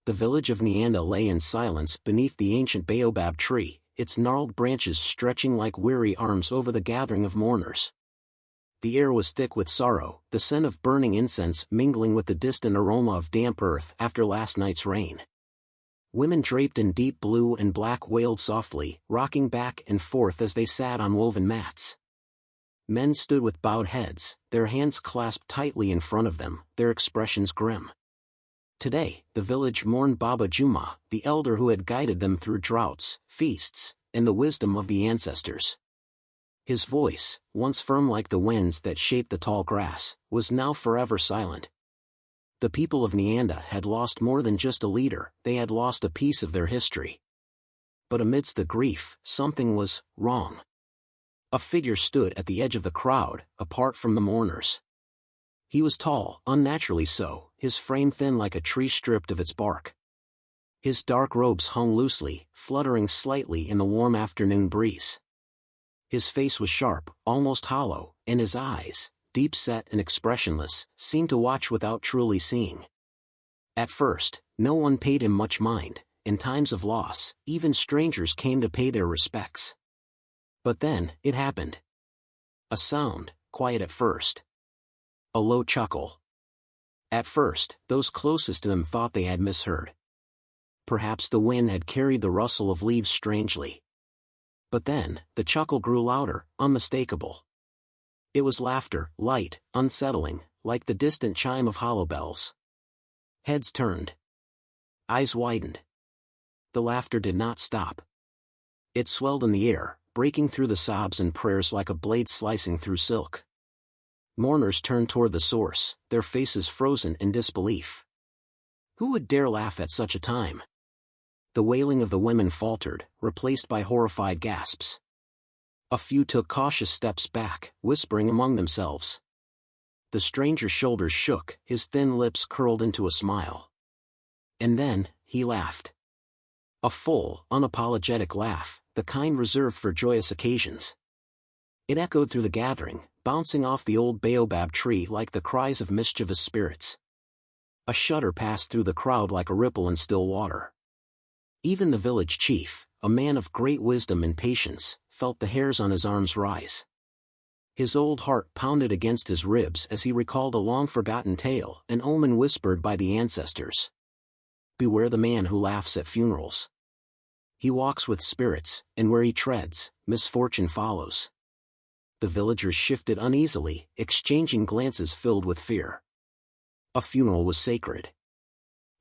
The village of Nyanda lay in silence beneath the ancient baobab tree, its gnarled branches stretching like weary arms over the gathering of mourners. The air was thick with sorrow, the scent of burning incense mingling with the distant aroma of damp earth after last night's rain. Women draped in deep blue and black wailed softly, rocking back and forth as they sat on woven mats. Men stood with bowed heads, their hands clasped tightly in front of them, their expressions grim. Today, the village mourned Baba Juma, the elder who had guided them through droughts, feasts, and the wisdom of the ancestors. His voice, once firm like the winds that shaped the tall grass, was now forever silent. The people of Nyanda had lost more than just a leader, they had lost a piece of their history. But amidst the grief, something was wrong. A figure stood at the edge of the crowd, apart from the mourners. He was tall, unnaturally so, his frame thin like a tree stripped of its bark. His dark robes hung loosely, fluttering slightly in the warm afternoon breeze. His face was sharp, almost hollow, and his eyes, deep-set and expressionless, seemed to watch without truly seeing. At first, no one paid him much mind. In times of loss, even strangers came to pay their respects. But then, it happened. A sound, quiet at first. A low chuckle. At first, those closest to him thought they had misheard. Perhaps the wind had carried the rustle of leaves strangely. But then, the chuckle grew louder, unmistakable. It was laughter, light, unsettling, like the distant chime of hollow bells. Heads turned. Eyes widened. The laughter did not stop. It swelled in the air, breaking through the sobs and prayers like a blade slicing through silk. Mourners turned toward the source, their faces frozen in disbelief. Who would dare laugh at such a time? The wailing of the women faltered, replaced by horrified gasps. A few took cautious steps back, whispering among themselves. The stranger's shoulders shook, his thin lips curled into a smile. And then, he laughed. A full, unapologetic laugh, the kind reserved for joyous occasions. It echoed through the gathering, bouncing off the old baobab tree like the cries of mischievous spirits. A shudder passed through the crowd like a ripple in still water. Even the village chief, a man of great wisdom and patience, felt the hairs on his arms rise. His old heart pounded against his ribs as he recalled a long-forgotten tale, an omen whispered by the ancestors. Beware the man who laughs at funerals. He walks with spirits, and where he treads, misfortune follows. The villagers shifted uneasily, exchanging glances filled with fear. A funeral was sacred.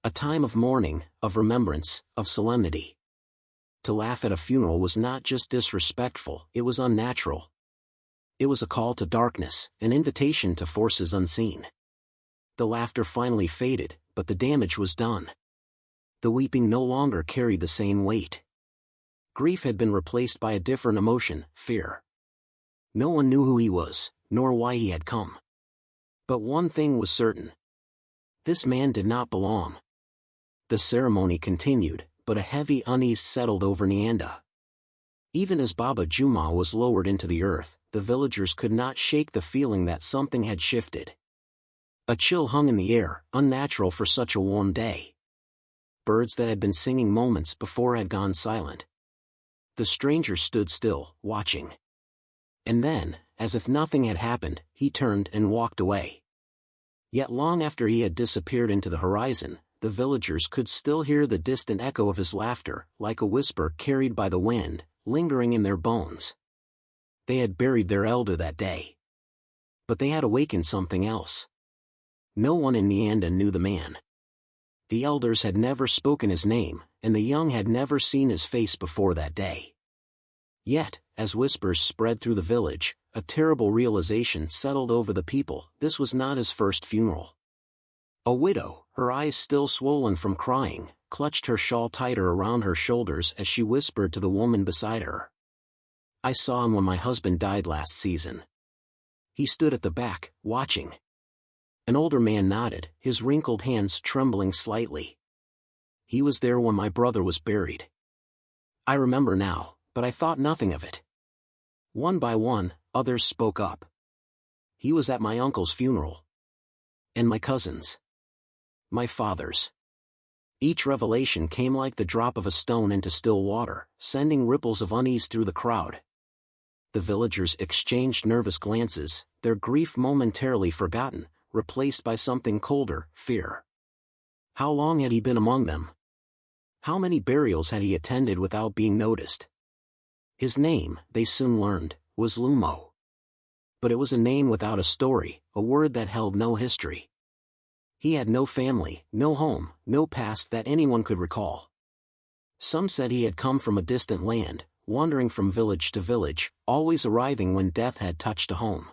A time of mourning, of remembrance, of solemnity. To laugh at a funeral was not just disrespectful, it was unnatural. It was a call to darkness, an invitation to forces unseen. The laughter finally faded, but the damage was done. The weeping no longer carried the same weight. Grief had been replaced by a different emotion, fear. No one knew who he was, nor why he had come. But one thing was certain. This man did not belong. The ceremony continued, but a heavy unease settled over Nyanda. Even as Baba Juma was lowered into the earth, the villagers could not shake the feeling that something had shifted. A chill hung in the air, unnatural for such a warm day. Birds that had been singing moments before had gone silent. The stranger stood still, watching. And then, as if nothing had happened, he turned and walked away. Yet long after he had disappeared into the horizon, the villagers could still hear the distant echo of his laughter, like a whisper carried by the wind, lingering in their bones. They had buried their elder that day. But they had awakened something else. No one in Nyanda knew the man. The elders had never spoken his name, and the young had never seen his face before that day. Yet, as whispers spread through the village, a terrible realization settled over the people: this was not his first funeral. A widow, her eyes still swollen from crying, clutched her shawl tighter around her shoulders as she whispered to the woman beside her. "I saw him when my husband died last season. He stood at the back, watching." An older man nodded, his wrinkled hands trembling slightly. "He was there when my brother was buried. I remember now, but I thought nothing of it." One by one, others spoke up. "He was at my uncle's funeral. And my cousin's. My father's. Each revelation came like the drop of a stone into still water, sending ripples of unease through the crowd. The villagers exchanged nervous glances, their grief momentarily forgotten, replaced by something colder, fear. How long had he been among them? How many burials had he attended without being noticed? His name, they soon learned, was Lumo. But it was a name without a story, a word that held no history. He had no family, no home, no past that anyone could recall. Some said he had come from a distant land, wandering from village to village, always arriving when death had touched a home.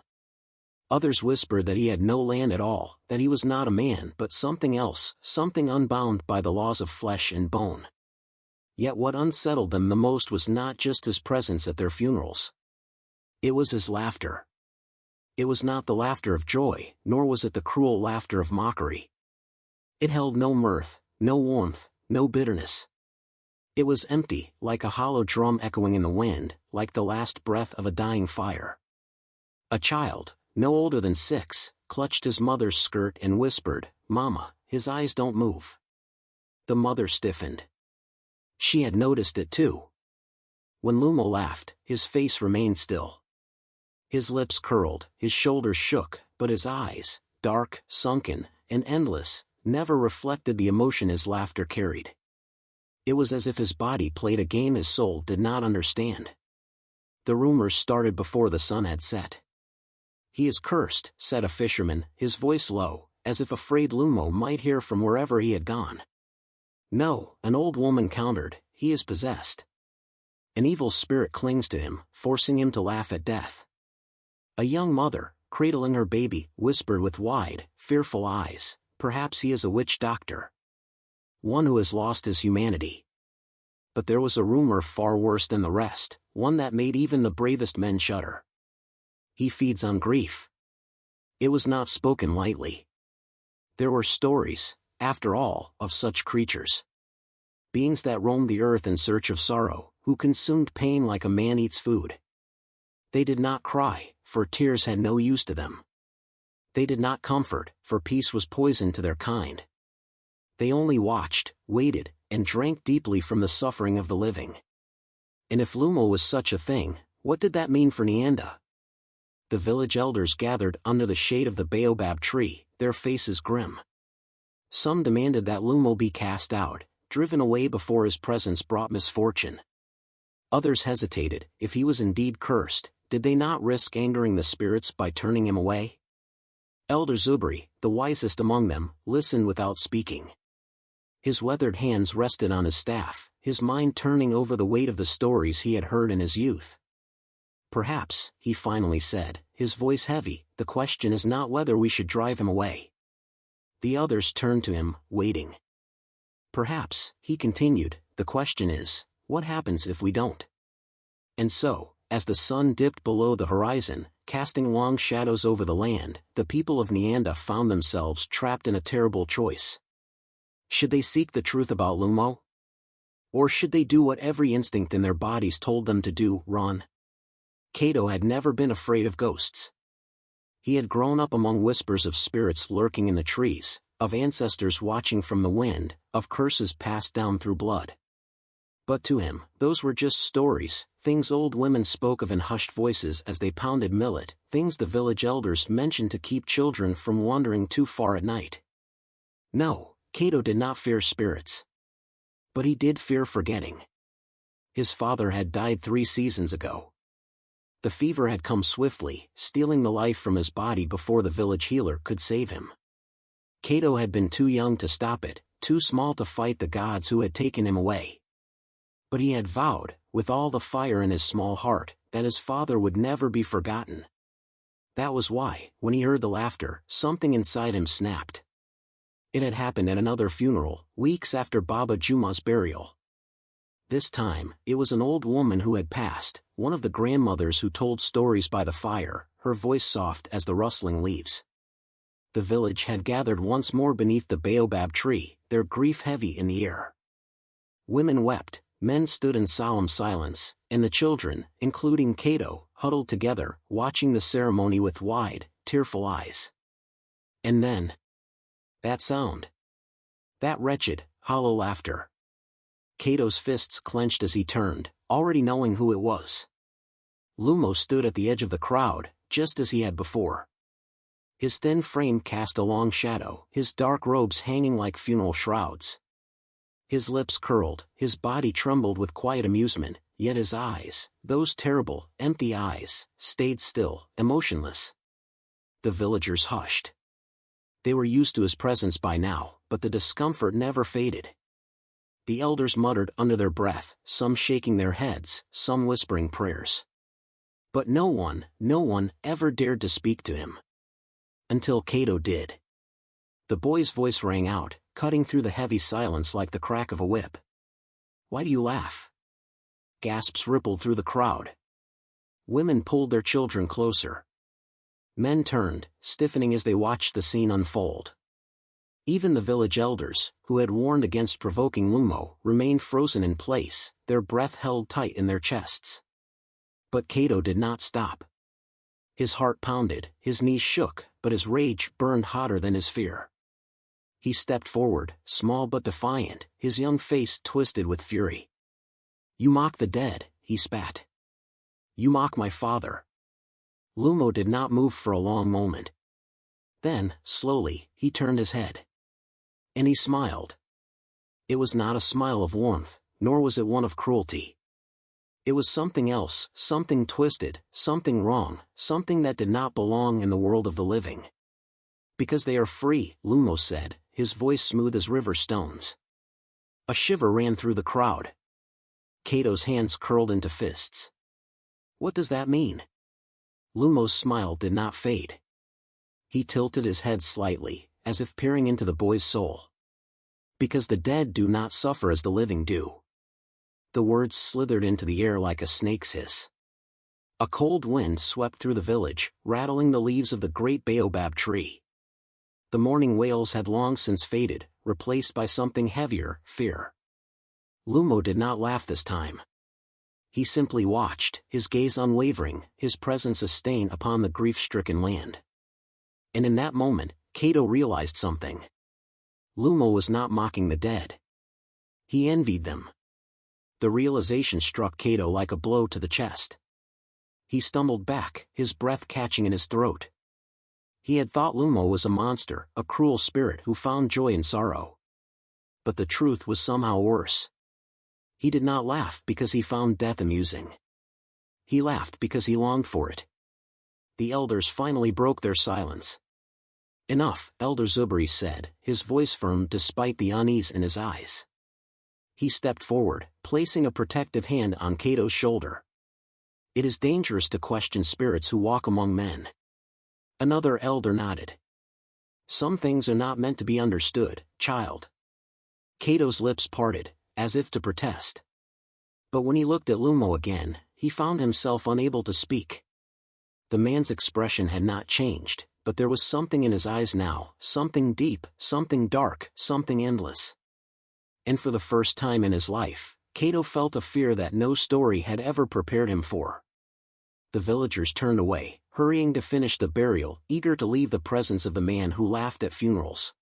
Others whispered that he had no land at all, that he was not a man but something else, something unbound by the laws of flesh and bone. Yet what unsettled them the most was not just his presence at their funerals. It was his laughter. It was not the laughter of joy, nor was it the cruel laughter of mockery. It held no mirth, no warmth, no bitterness. It was empty, like a hollow drum echoing in the wind, like the last breath of a dying fire. A child, no older than 6, clutched his mother's skirt and whispered, "Mama." His eyes don't move. The mother stiffened. She had noticed it too. When Lumo laughed, his face remained still. His lips curled, his shoulders shook, but his eyes, dark, sunken, and endless, never reflected the emotion his laughter carried. It was as if his body played a game his soul did not understand. The rumors started before the sun had set. "He is cursed," said a fisherman, his voice low, as if afraid Lumo might hear from wherever he had gone. "No," an old woman countered, "he is possessed. An evil spirit clings to him, forcing him to laugh at death." A young mother, cradling her baby, whispered with wide, fearful eyes, "Perhaps he is a witch doctor. One who has lost his humanity." But there was a rumor far worse than the rest, one that made even the bravest men shudder. "He feeds on grief." It was not spoken lightly. There were stories, after all, of such creatures. Beings that roamed the earth in search of sorrow, who consumed pain like a man eats food. They did not cry, for tears had no use to them. They did not comfort, for peace was poison to their kind. They only watched, waited, and drank deeply from the suffering of the living. And if Lumo was such a thing, what did that mean for Nianda? The village elders gathered under the shade of the baobab tree, their faces grim. Some demanded that Lumo be cast out, driven away before his presence brought misfortune. Others hesitated, if he was indeed cursed, did they not risk angering the spirits by turning him away? Elder Zubri, the wisest among them, listened without speaking. His weathered hands rested on his staff, his mind turning over the weight of the stories he had heard in his youth. "Perhaps," he finally said, his voice heavy, "the question is not whether we should drive him away." The others turned to him, waiting. "Perhaps," he continued, "the question is, what happens if we don't?" And so, as the sun dipped below the horizon, casting long shadows over the land, the people of Nianda found themselves trapped in a terrible choice. Should they seek the truth about Lumo? Or should they do what every instinct in their bodies told them to do, run? Cato had never been afraid of ghosts. He had grown up among whispers of spirits lurking in the trees, of ancestors watching from the wind, of curses passed down through blood. But to him, those were just stories, things old women spoke of in hushed voices as they pounded millet, things the village elders mentioned to keep children from wandering too far at night. No, Cato did not fear spirits. But he did fear forgetting. His father had died 3 seasons ago. The fever had come swiftly, stealing the life from his body before the village healer could save him. Cato had been too young to stop it, too small to fight the gods who had taken him away. But he had vowed, with all the fire in his small heart, that his father would never be forgotten. That was why, when he heard the laughter, something inside him snapped. It had happened at another funeral, weeks after Baba Juma's burial. This time, it was an old woman who had passed, one of the grandmothers who told stories by the fire, her voice soft as the rustling leaves. The village had gathered once more beneath the baobab tree, their grief heavy in the air. Women wept, men stood in solemn silence, and the children, including Cato, huddled together, watching the ceremony with wide, tearful eyes. And then, that sound. That wretched, hollow laughter. Cato's fists clenched as he turned, already knowing who it was. Lumo stood at the edge of the crowd, just as he had before. His thin frame cast a long shadow, his dark robes hanging like funeral shrouds. His lips curled, his body trembled with quiet amusement, yet his eyes, those terrible, empty eyes, stayed still, emotionless. The villagers hushed. They were used to his presence by now, but the discomfort never faded. The elders muttered under their breath, some shaking their heads, some whispering prayers. But no one ever dared to speak to him. Until Cato did. The boy's voice rang out, cutting through the heavy silence like the crack of a whip. "Why do you laugh?" Gasps rippled through the crowd. Women pulled their children closer. Men turned, stiffening as they watched the scene unfold. Even the village elders, who had warned against provoking Lumo, remained frozen in place, their breath held tight in their chests. But Cato did not stop. His heart pounded, his knees shook, but his rage burned hotter than his fear. He stepped forward, small but defiant, his young face twisted with fury. "You mock the dead," he spat. "You mock my father." Lumo did not move for a long moment. Then, slowly, he turned his head. And he smiled. It was not a smile of warmth, nor was it one of cruelty. It was something else, something twisted, something wrong, something that did not belong in the world of the living. "Because they are free," Lumo said, his voice smooth as river stones. A shiver ran through the crowd. Cato's hands curled into fists. "What does that mean?" Lumo's smile did not fade. He tilted his head slightly, as if peering into the boy's soul. "Because the dead do not suffer as the living do." The words slithered into the air like a snake's hiss. A cold wind swept through the village, rattling the leaves of the great baobab tree. The morning wails had long since faded, replaced by something heavier, fear. Lumo did not laugh this time. He simply watched, his gaze unwavering, his presence a stain upon the grief-stricken land. And in that moment, Cato realized something. Lumo was not mocking the dead. He envied them. The realization struck Cato like a blow to the chest. He stumbled back, his breath catching in his throat. He had thought Lumo was a monster, a cruel spirit who found joy in sorrow. But the truth was somehow worse. He did not laugh because he found death amusing. He laughed because he longed for it. The elders finally broke their silence. "Enough," Elder Zubri said, his voice firm despite the unease in his eyes. He stepped forward, placing a protective hand on Cato's shoulder. "It is dangerous to question spirits who walk among men." Another elder nodded. "Some things are not meant to be understood, child." Cato's lips parted, as if to protest. But when he looked at Lumo again, he found himself unable to speak. The man's expression had not changed, but there was something in his eyes now, something deep, something dark, something endless. And for the first time in his life, Cato felt a fear that no story had ever prepared him for. The villagers turned away, hurrying to finish the burial, eager to leave the presence of the man who laughed at funerals.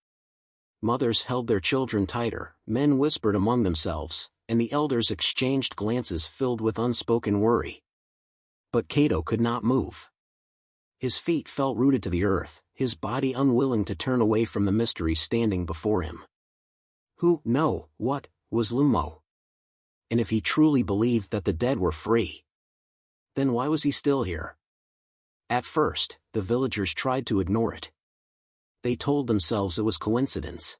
Mothers held their children tighter, men whispered among themselves, and the elders exchanged glances filled with unspoken worry. But Cato could not move. His feet felt rooted to the earth, his body unwilling to turn away from the mystery standing before him. What was Lumo? And if he truly believed that the dead were free, then why was he still here? At first, the villagers tried to ignore it. They told themselves it was coincidence.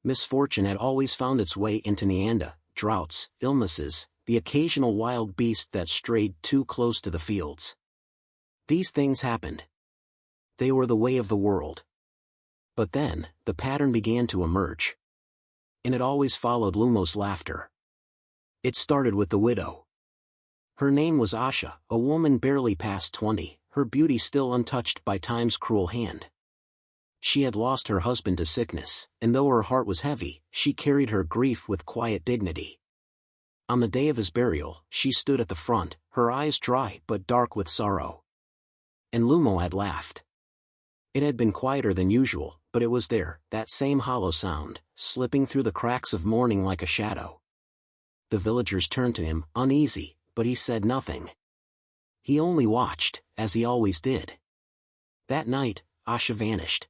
Misfortune had always found its way into Nyanda, droughts, illnesses, the occasional wild beast that strayed too close to the fields. These things happened. They were the way of the world. But then, the pattern began to emerge. And it always followed Lumo's laughter. It started with the widow. Her name was Asha, a woman barely past 20, her beauty still untouched by time's cruel hand. She had lost her husband to sickness, and though her heart was heavy, she carried her grief with quiet dignity. On the day of his burial, she stood at the front, her eyes dry but dark with sorrow. And Lumo had laughed. It had been quieter than usual, but it was there, that same hollow sound, slipping through the cracks of morning like a shadow. The villagers turned to him, uneasy, but he said nothing. He only watched, as he always did. That night, Asha vanished.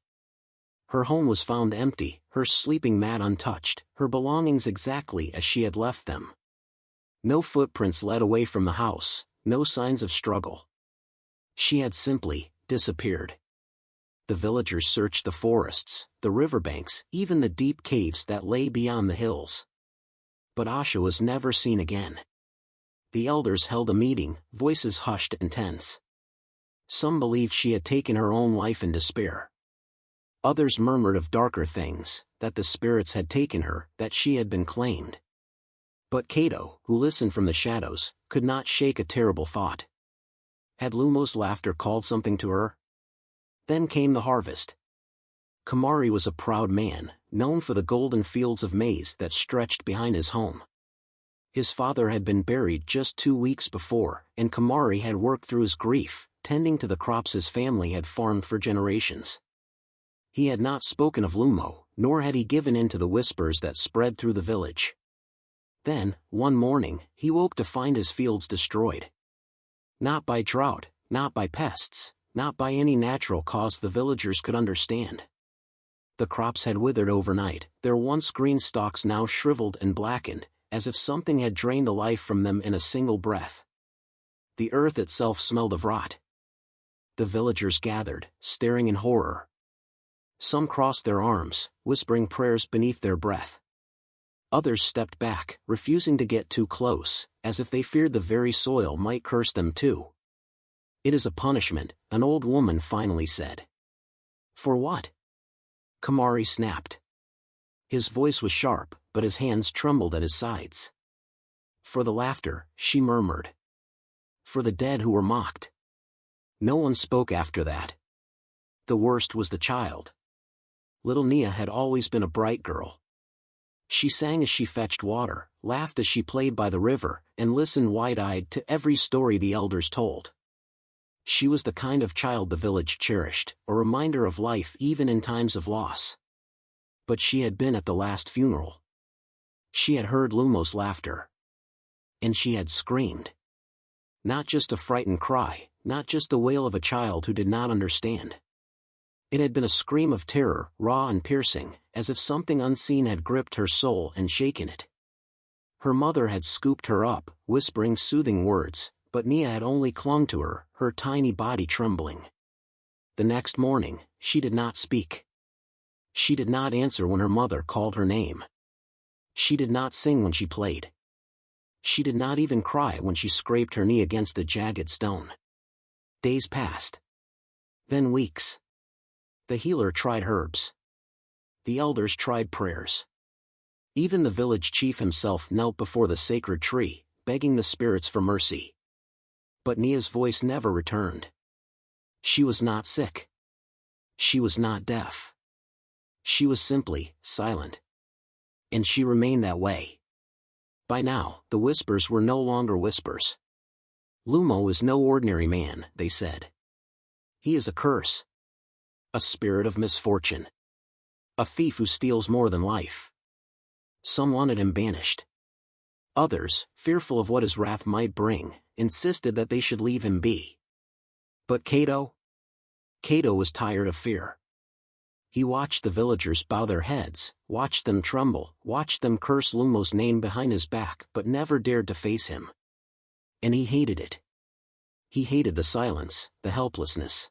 Her home was found empty, her sleeping mat untouched, her belongings exactly as she had left them. No footprints led away from the house, no signs of struggle. She had simply disappeared. The villagers searched the forests, the riverbanks, even the deep caves that lay beyond the hills. But Asha was never seen again. The elders held a meeting, voices hushed and tense. Some believed she had taken her own life in despair. Others murmured of darker things, that the spirits had taken her, that she had been claimed. But Cato, who listened from the shadows, could not shake a terrible thought. Had Lumo's laughter called something to her? Then came the harvest. Kamari was a proud man, known for the golden fields of maize that stretched behind his home. His father had been buried just 2 weeks before, and Kamari had worked through his grief, tending to the crops his family had farmed for generations. He had not spoken of Lumo, nor had he given in to the whispers that spread through the village. Then, one morning, he woke to find his fields destroyed. Not by drought, not by pests, not by any natural cause the villagers could understand. The crops had withered overnight, their once green stalks now shriveled and blackened, as if something had drained the life from them in a single breath. The earth itself smelled of rot. The villagers gathered, staring in horror. Some crossed their arms, whispering prayers beneath their breath. Others stepped back, refusing to get too close, as if they feared the very soil might curse them too. "It is a punishment," an old woman finally said. "For what?" Kamari snapped. His voice was sharp, but his hands trembled at his sides. "For the laughter," she murmured. "For the dead who were mocked." No one spoke after that. The worst was the child. Little Nia had always been a bright girl. She sang as she fetched water, laughed as she played by the river, and listened wide-eyed to every story the elders told. She was the kind of child the village cherished, a reminder of life even in times of loss. But she had been at the last funeral. She had heard Lumo's laughter. And she had screamed. Not just a frightened cry, not just the wail of a child who did not understand. It had been a scream of terror, raw and piercing, as if something unseen had gripped her soul and shaken it. Her mother had scooped her up, whispering soothing words, but Nia had only clung to her, her tiny body trembling. The next morning, she did not speak. She did not answer when her mother called her name. She did not sing when she played. She did not even cry when she scraped her knee against a jagged stone. Days passed. Then weeks. The healer tried herbs. The elders tried prayers. Even the village chief himself knelt before the sacred tree, begging the spirits for mercy. But Nia's voice never returned. She was not sick. She was not deaf. She was simply silent. And she remained that way. By now, the whispers were no longer whispers. "Lumo is no ordinary man," they said. "He is a curse. A spirit of misfortune. A thief who steals more than life." Some wanted him banished. Others, fearful of what his wrath might bring, insisted that they should leave him be. But Cato? Cato was tired of fear. He watched the villagers bow their heads, watched them tremble, watched them curse Lumo's name behind his back, but never dared to face him. And he hated it. He hated the silence, the helplessness.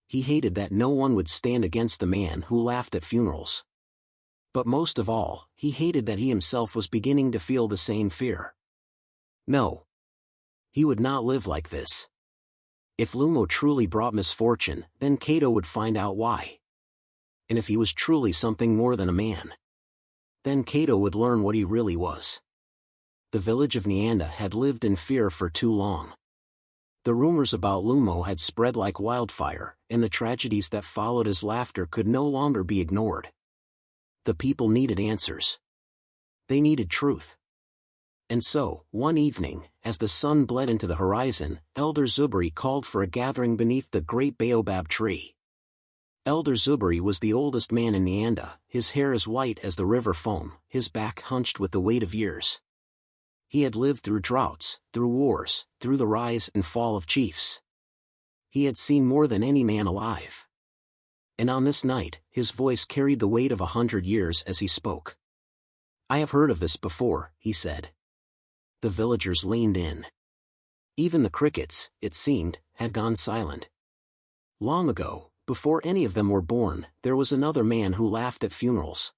He hated that no one would stand against the man who laughed at funerals. But most of all, he hated that he himself was beginning to feel the same fear. No. He would not live like this. If Lumo truly brought misfortune, then Cato would find out why. And if he was truly something more than a man, then Cato would learn what he really was. The village of Nyanda had lived in fear for too long. The rumors about Lumo had spread like wildfire, and the tragedies that followed his laughter could no longer be ignored. The people needed answers. They needed truth. And so, one evening, as the sun bled into the horizon, Elder Zubri called for a gathering beneath the great baobab tree. Elder Zuberi was the oldest man in the Anda, his hair as white as the river foam, his back hunched with the weight of years. He had lived through droughts, through wars, through the rise and fall of chiefs. He had seen more than any man alive. And on this night, his voice carried the weight of 100 years as he spoke. "I have heard of this before," he said. The villagers leaned in. Even the crickets, it seemed, had gone silent. Long ago, before any of them were born, there was another man who laughed at funerals.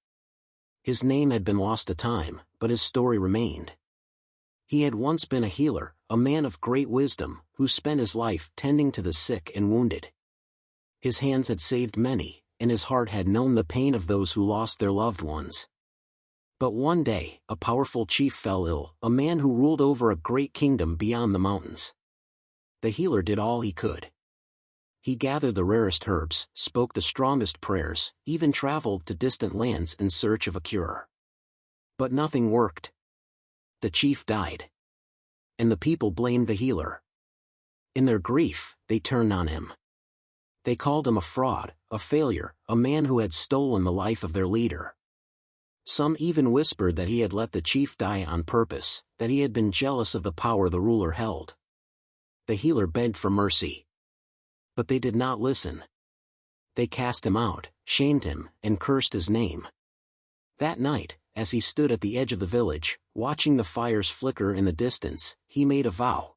His name had been lost to time, but his story remained. He had once been a healer, a man of great wisdom, who spent his life tending to the sick and wounded. His hands had saved many, and his heart had known the pain of those who lost their loved ones. But one day, a powerful chief fell ill, a man who ruled over a great kingdom beyond the mountains. The healer did all he could. He gathered the rarest herbs, spoke the strongest prayers, even traveled to distant lands in search of a cure. But nothing worked. The chief died. And the people blamed the healer. In their grief, they turned on him. They called him a fraud, a failure, a man who had stolen the life of their leader. Some even whispered that he had let the chief die on purpose, that he had been jealous of the power the ruler held. The healer begged for mercy. But they did not listen. They cast him out, shamed him, and cursed his name. That night, as he stood at the edge of the village, watching the fires flicker in the distance, he made a vow.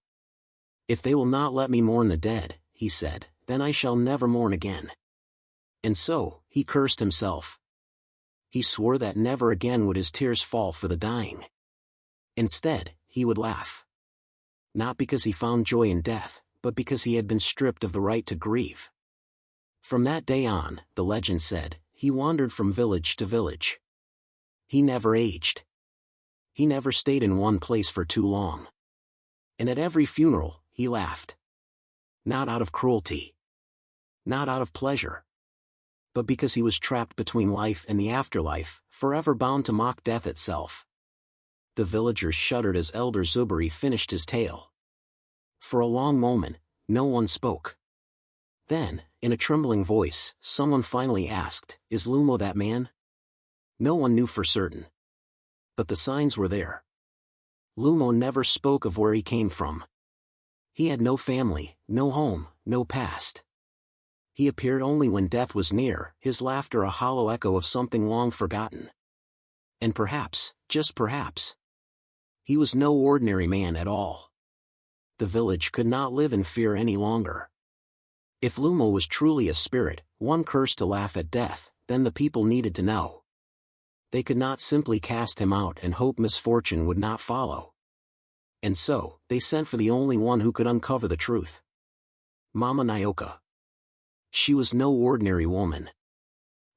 "If they will not let me mourn the dead," he said, "then I shall never mourn again." And so, he cursed himself. He swore that never again would his tears fall for the dying. Instead, he would laugh. Not because he found joy in death, but because he had been stripped of the right to grieve. From that day on, the legend said, he wandered from village to village. He never aged. He never stayed in one place for too long. And at every funeral, he laughed. Not out of cruelty. Not out of pleasure. But because he was trapped between life and the afterlife, forever bound to mock death itself. The villagers shuddered as Elder Zuberi finished his tale. For a long moment, no one spoke. Then, in a trembling voice, someone finally asked, "Is Lumo that man?" No one knew for certain. But the signs were there. Lumo never spoke of where he came from. He had no family, no home, no past. He appeared only when death was near, his laughter a hollow echo of something long forgotten. And perhaps, just perhaps, he was no ordinary man at all. The village could not live in fear any longer. If Lumo was truly a spirit, one cursed to laugh at death, then the people needed to know. They could not simply cast him out and hope misfortune would not follow. And so, they sent for the only one who could uncover the truth. Mama Nyoka. She was no ordinary woman.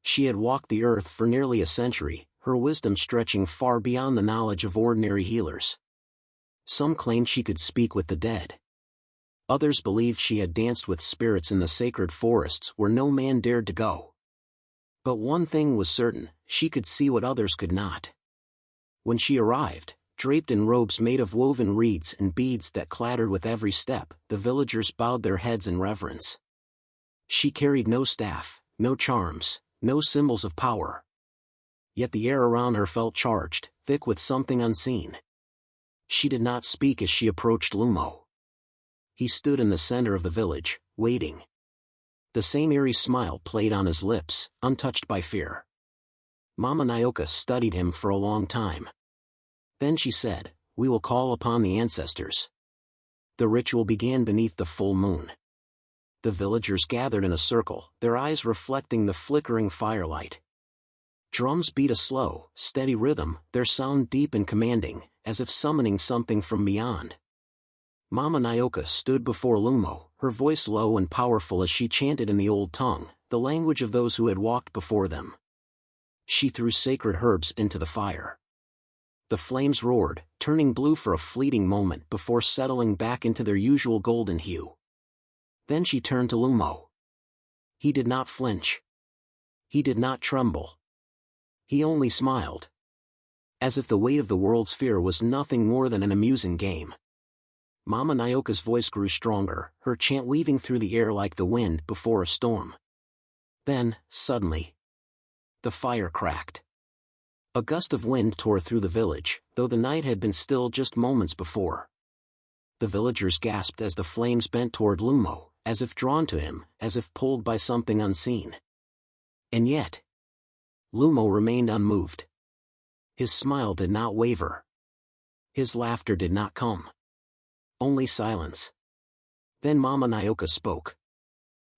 She had walked the earth for nearly a century, her wisdom stretching far beyond the knowledge of ordinary healers. Some claimed she could speak with the dead. Others believed she had danced with spirits in the sacred forests where no man dared to go. But one thing was certain, she could see what others could not. When she arrived, draped in robes made of woven reeds and beads that clattered with every step, the villagers bowed their heads in reverence. She carried no staff, no charms, no symbols of power. Yet the air around her felt charged, thick with something unseen. She did not speak as she approached Lumo. He stood in the center of the village, waiting. The same eerie smile played on his lips, untouched by fear. Mama Nyoka studied him for a long time. Then she said, "We will call upon the ancestors." The ritual began beneath the full moon. The villagers gathered in a circle, their eyes reflecting the flickering firelight. Drums beat a slow, steady rhythm, their sound deep and commanding, as if summoning something from beyond. Mama Nyoka stood before Lumo, her voice low and powerful as she chanted in the old tongue, the language of those who had walked before them. She threw sacred herbs into the fire. The flames roared, turning blue for a fleeting moment before settling back into their usual golden hue. Then she turned to Lumo. He did not flinch. He did not tremble. He only smiled. As if the weight of the world's fear was nothing more than an amusing game. Mama Nyoka's voice grew stronger, her chant weaving through the air like the wind before a storm. Then, suddenly, the fire cracked. A gust of wind tore through the village, though the night had been still just moments before. The villagers gasped as the flames bent toward Lumo, as if drawn to him, as if pulled by something unseen. And yet, Lumo remained unmoved. His smile did not waver. His laughter did not come. Only silence. Then Mama Nyoka spoke.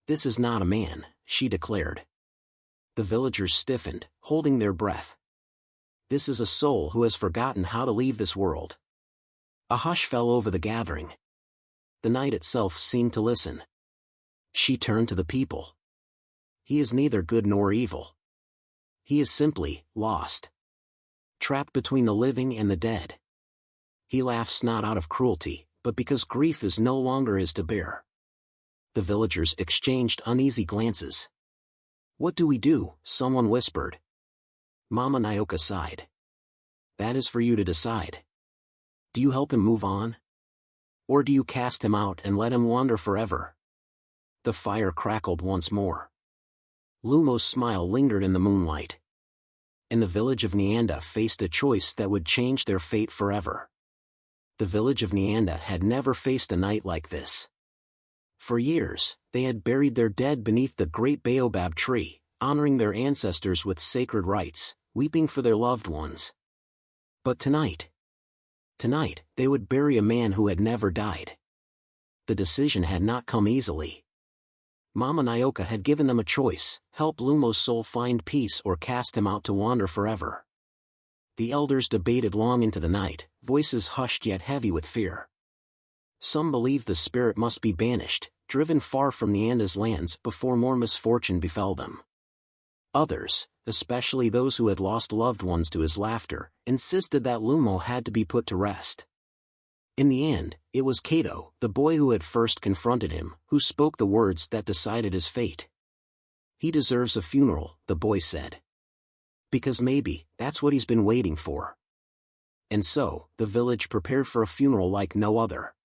"This is not a man," she declared. The villagers stiffened, holding their breath. "This is a soul who has forgotten how to leave this world." A hush fell over the gathering. The night itself seemed to listen. She turned to the people. "He is neither good nor evil. He is simply lost. Trapped between the living and the dead. He laughs not out of cruelty, but because grief is no longer his to bear." The villagers exchanged uneasy glances. "What do we do?" someone whispered. Mama Nyoka sighed. "That is for you to decide. Do you help him move on? Or do you cast him out and let him wander forever?" The fire crackled once more. Lumo's smile lingered in the moonlight. And the village of Nyanda faced a choice that would change their fate forever. The village of Nyanda had never faced a night like this. For years, they had buried their dead beneath the great baobab tree, honoring their ancestors with sacred rites, weeping for their loved ones. But tonight, they would bury a man who had never died. The decision had not come easily. Mama Nyoka had given them a choice: help Lumo's soul find peace or cast him out to wander forever. The elders debated long into the night, voices hushed yet heavy with fear. Some believed the spirit must be banished, driven far from Nyanda's lands before more misfortune befell them. Others, especially those who had lost loved ones to his laughter, insisted that Lumo had to be put to rest. In the end, it was Kato, the boy who had first confronted him, who spoke the words that decided his fate. "He deserves a funeral," the boy said. "Because maybe, that's what he's been waiting for." And so, the village prepared for a funeral like no other.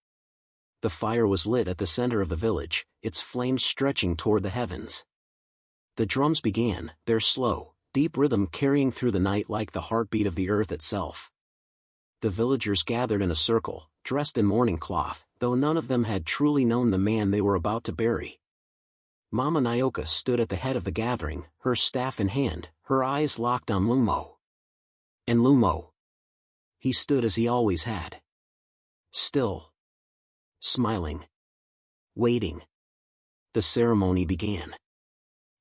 The fire was lit at the center of the village, its flames stretching toward the heavens. The drums began, their slow, deep rhythm carrying through the night like the heartbeat of the earth itself. The villagers gathered in a circle, dressed in mourning cloth, though none of them had truly known the man they were about to bury. Mama Nyoka stood at the head of the gathering, her staff in hand, her eyes locked on Lumo. And Lumo. He stood as he always had. Still. Smiling. Waiting. The ceremony began.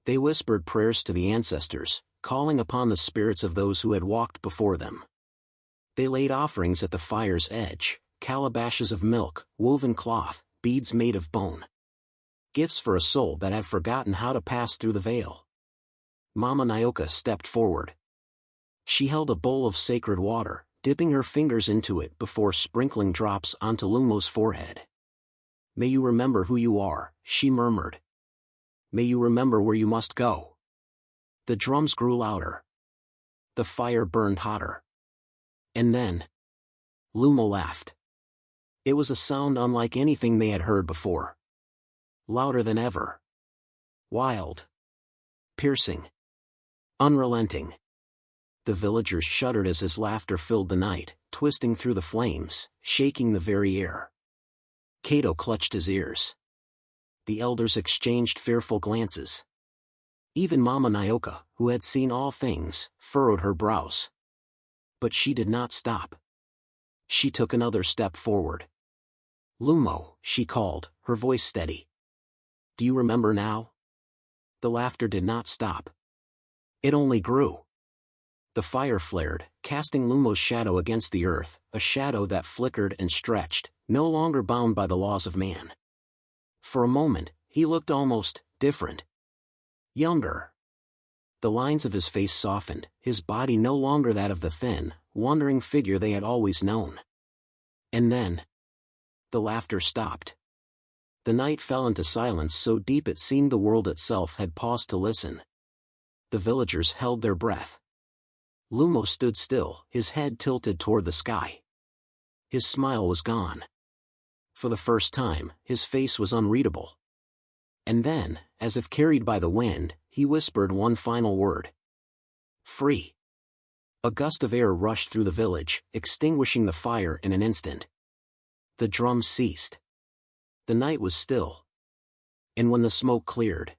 They whispered prayers to the ancestors, calling upon the spirits of those who had walked before them. They laid offerings at the fire's edge, calabashes of milk, woven cloth, beads made of bone. Gifts for a soul that had forgotten how to pass through the veil. Mama Nyoka stepped forward. She held a bowl of sacred water, dipping her fingers into it before sprinkling drops onto Lumo's forehead. "May you remember who you are," she murmured. "May you remember where you must go." The drums grew louder. The fire burned hotter. And then, Lumo laughed. It was a sound unlike anything they had heard before. Louder than ever. Wild. Piercing. Unrelenting. The villagers shuddered as his laughter filled the night, twisting through the flames, shaking the very air. Kato clutched his ears. The elders exchanged fearful glances. Even Mama Nyoka, who had seen all things, furrowed her brows. But she did not stop. She took another step forward. "Lumo," she called, her voice steady. "Do you remember now?" The laughter did not stop. It only grew. The fire flared, casting Lumo's shadow against the earth, a shadow that flickered and stretched, no longer bound by the laws of man. For a moment, he looked almost different. Younger. The lines of his face softened, his body no longer that of the thin, wandering figure they had always known. And then, the laughter stopped. The night fell into silence so deep it seemed the world itself had paused to listen. The villagers held their breath. Lumo stood still, his head tilted toward the sky. His smile was gone. For the first time, his face was unreadable. And then, as if carried by the wind, he whispered one final word. Free. A gust of air rushed through the village, extinguishing the fire in an instant. The drums ceased. The night was still. And when the smoke cleared,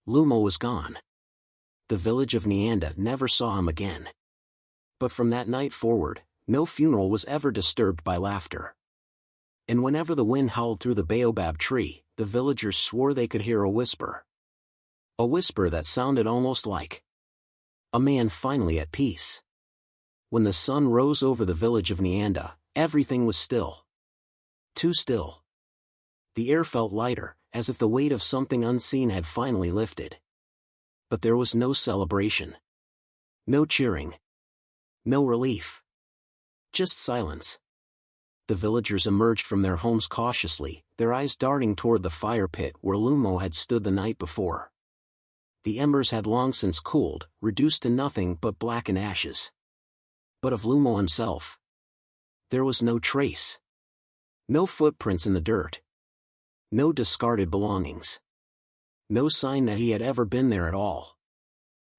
Lumo was gone. The village of Nyanda never saw him again. But from that night forward, no funeral was ever disturbed by laughter. And whenever the wind howled through the baobab tree, the villagers swore they could hear a whisper. A whisper that sounded almost like a man finally at peace. When the sun rose over the village of Nyanda, everything was still. Too still. The air felt lighter, as if the weight of something unseen had finally lifted. But there was no celebration. No cheering. No relief. Just silence. The villagers emerged from their homes cautiously, their eyes darting toward the fire pit where Lumo had stood the night before. The embers had long since cooled, reduced to nothing but blackened ashes. But of Lumo himself, there was no trace. No footprints in the dirt. No discarded belongings. No sign that he had ever been there at all.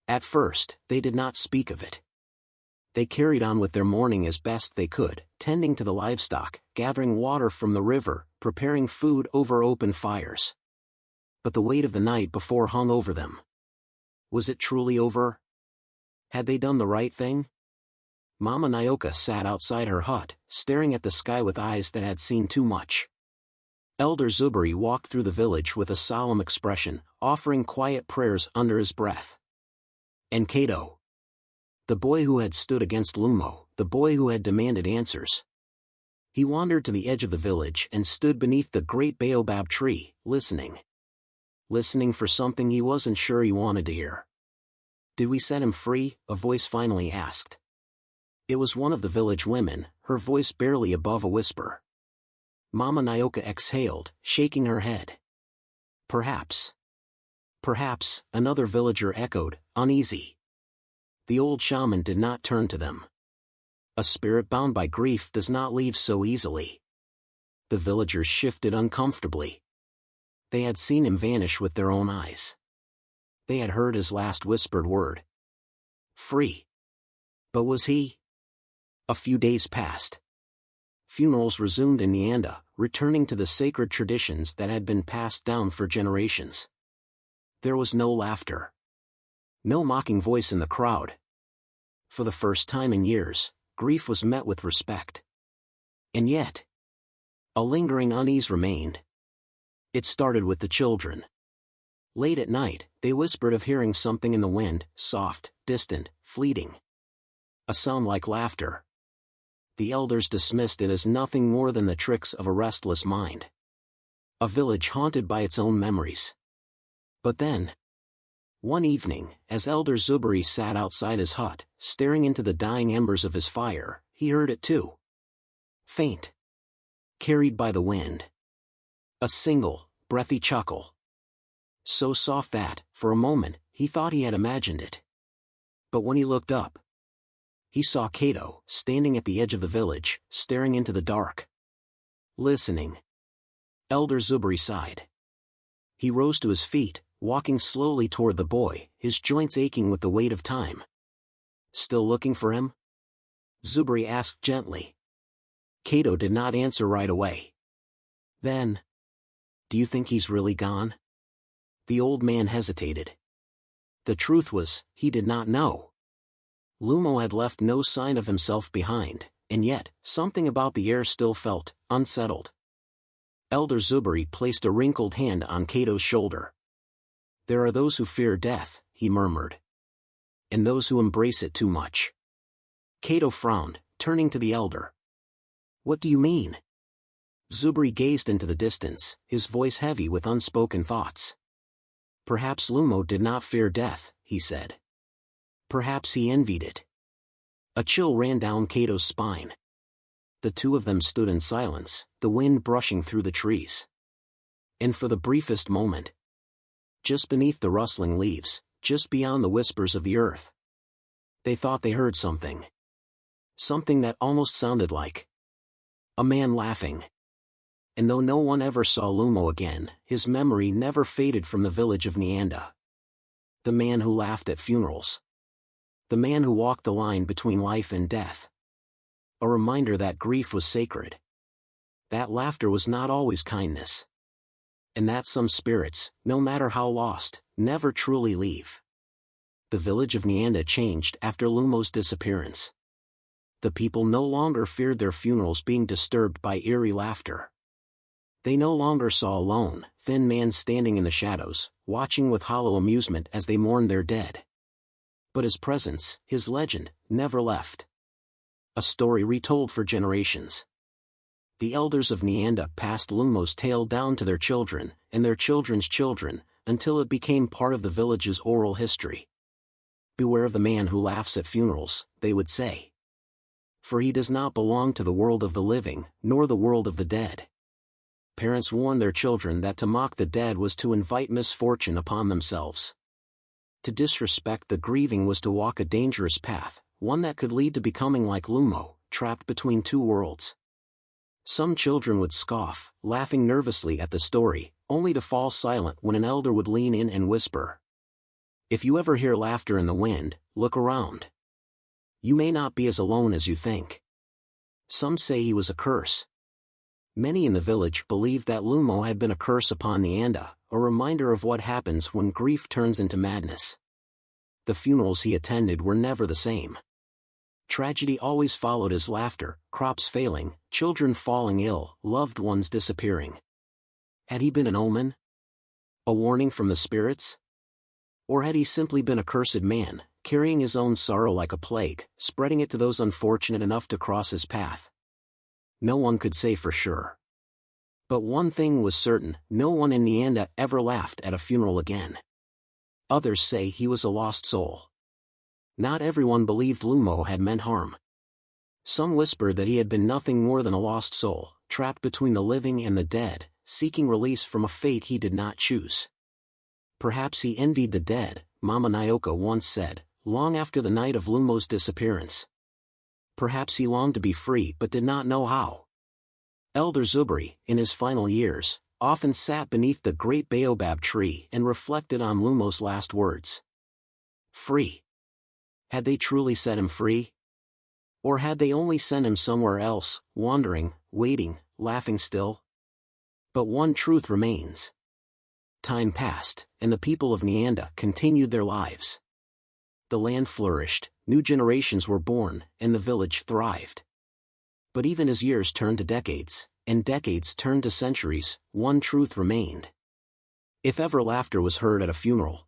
At first, they did not speak of it. They carried on with their mourning as best they could, tending to the livestock, gathering water from the river, preparing food over open fires. But the weight of the night before hung over them. Was it truly over? Had they done the right thing? Mama Nyoka sat outside her hut, staring at the sky with eyes that had seen too much. Elder Zuberi walked through the village with a solemn expression, offering quiet prayers under his breath. And Cato, the boy who had stood against Lumo, the boy who had demanded answers. He wandered to the edge of the village and stood beneath the great baobab tree, listening. Listening for something he wasn't sure he wanted to hear. Did we set him free? A voice finally asked. It was one of the village women, her voice barely above a whisper. Mama Nyoka exhaled, shaking her head. Perhaps. Perhaps, another villager echoed, uneasy. The old shaman did not turn to them. A spirit bound by grief does not leave so easily. The villagers shifted uncomfortably. They had seen him vanish with their own eyes. They had heard his last whispered word. Free. But was he? A few days passed. Funerals resumed in Nyanda, returning to the sacred traditions that had been passed down for generations. There was no laughter. No mocking voice in the crowd. For the first time in years, grief was met with respect. And yet, a lingering unease remained. It started with the children. Late at night, they whispered of hearing something in the wind, soft, distant, fleeting. A sound like laughter. The elders dismissed it as nothing more than the tricks of a restless mind. A village haunted by its own memories. But then, one evening, as Elder Zuberi sat outside his hut, staring into the dying embers of his fire, he heard it too. Faint. Carried by the wind. A single, breathy chuckle. So soft that, for a moment, he thought he had imagined it. But when he looked up, he saw Cato, standing at the edge of the village, staring into the dark. Listening. Elder Zuberi sighed. He rose to his feet, walking slowly toward the boy, his joints aching with the weight of time. Still looking for him? Zuberi asked gently. Cato did not answer right away. Then, do you think he's really gone? The old man hesitated. The truth was, he did not know. Lumo had left no sign of himself behind, and yet, something about the air still felt unsettled. Elder Zuberi placed a wrinkled hand on Cato's shoulder. There are those who fear death, he murmured. And those who embrace it too much. Cato frowned, turning to the elder. What do you mean? Zuberi gazed into the distance, his voice heavy with unspoken thoughts. Perhaps Lumo did not fear death, he said. Perhaps he envied it. A chill ran down Cato's spine. The two of them stood in silence, the wind brushing through the trees. And for the briefest moment, just beneath the rustling leaves, just beyond the whispers of the earth, they thought they heard something. Something that almost sounded like a man laughing. And though no one ever saw Lumo again, his memory never faded from the village of Nyanda. The man who laughed at funerals. The man who walked the line between life and death. A reminder that grief was sacred. That laughter was not always kindness. And that some spirits, no matter how lost, never truly leave. The village of Nyanda changed after Lumo's disappearance. The people no longer feared their funerals being disturbed by eerie laughter. They no longer saw a lone, thin man standing in the shadows, watching with hollow amusement as they mourned their dead. But his presence, his legend, never left. A story retold for generations. The elders of Nyanda passed Lumo's tale down to their children, and their children's children, until it became part of the village's oral history. "Beware of the man who laughs at funerals," they would say. "For he does not belong to the world of the living, nor the world of the dead." Parents warned their children that to mock the dead was to invite misfortune upon themselves. To disrespect the grieving was to walk a dangerous path, one that could lead to becoming like Lumo, trapped between two worlds. Some children would scoff, laughing nervously at the story, only to fall silent when an elder would lean in and whisper, "If you ever hear laughter in the wind, look around. You may not be as alone as you think." Some say he was a curse. Many in the village believed that Lumo had been a curse upon Nyanda, a reminder of what happens when grief turns into madness. The funerals he attended were never the same. Tragedy always followed his laughter, crops failing, children falling ill, loved ones disappearing. Had he been an omen? A warning from the spirits? Or had he simply been a cursed man, carrying his own sorrow like a plague, spreading it to those unfortunate enough to cross his path? No one could say for sure. But one thing was certain, no one in Nyanda ever laughed at a funeral again. Others say he was a lost soul. Not everyone believed Lumo had meant harm. Some whispered that he had been nothing more than a lost soul, trapped between the living and the dead, seeking release from a fate he did not choose. Perhaps he envied the dead, Mama Nyoka once said, long after the night of Lumo's disappearance. Perhaps he longed to be free but did not know how. Elder Zubri, in his final years, often sat beneath the great baobab tree and reflected on Lumo's last words. Free. Had they truly set him free? Or had they only sent him somewhere else, wandering, waiting, laughing still? But one truth remains. Time passed, and the people of Nyanda continued their lives. The land flourished, new generations were born, and the village thrived. But even as years turned to decades, and decades turned to centuries, one truth remained. If ever laughter was heard at a funeral,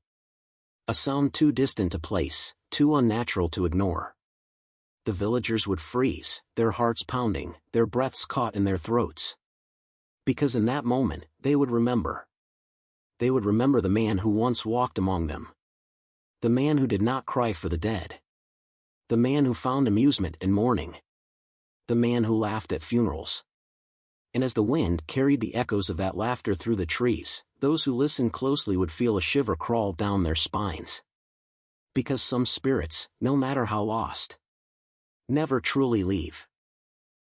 a sound too distant to place, too unnatural to ignore, the villagers would freeze, their hearts pounding, their breaths caught in their throats. Because in that moment, they would remember. They would remember the man who once walked among them. The man who did not cry for the dead. The man who found amusement in mourning. The man who laughed at funerals. And as the wind carried the echoes of that laughter through the trees, those who listened closely would feel a shiver crawl down their spines. Because some spirits, no matter how lost, never truly leave.